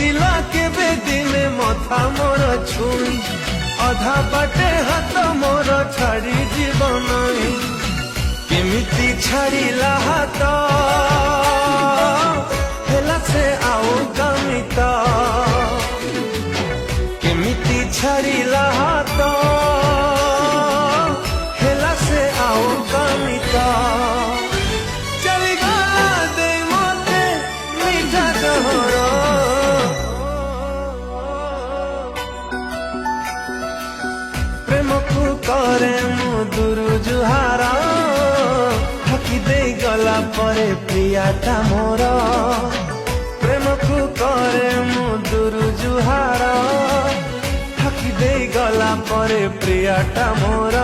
नथिला केबे दिने मथा मोर छुई अधा बाटे हाथ मोर छाड़ी जीवन केमिति छाड़िला हाथ हेला से आओ कमिता केमिति छाड़िला हाथ हेला से आओ कमिता चली गला दे मते मीठा कहर प्रेम को करे मु दुरु जुहार ढाकी दे गला परे प्रियाटा मोर प्रेम को करे मु दुरु जुहार ढाकी दे गला परे प्रियाटा मोर।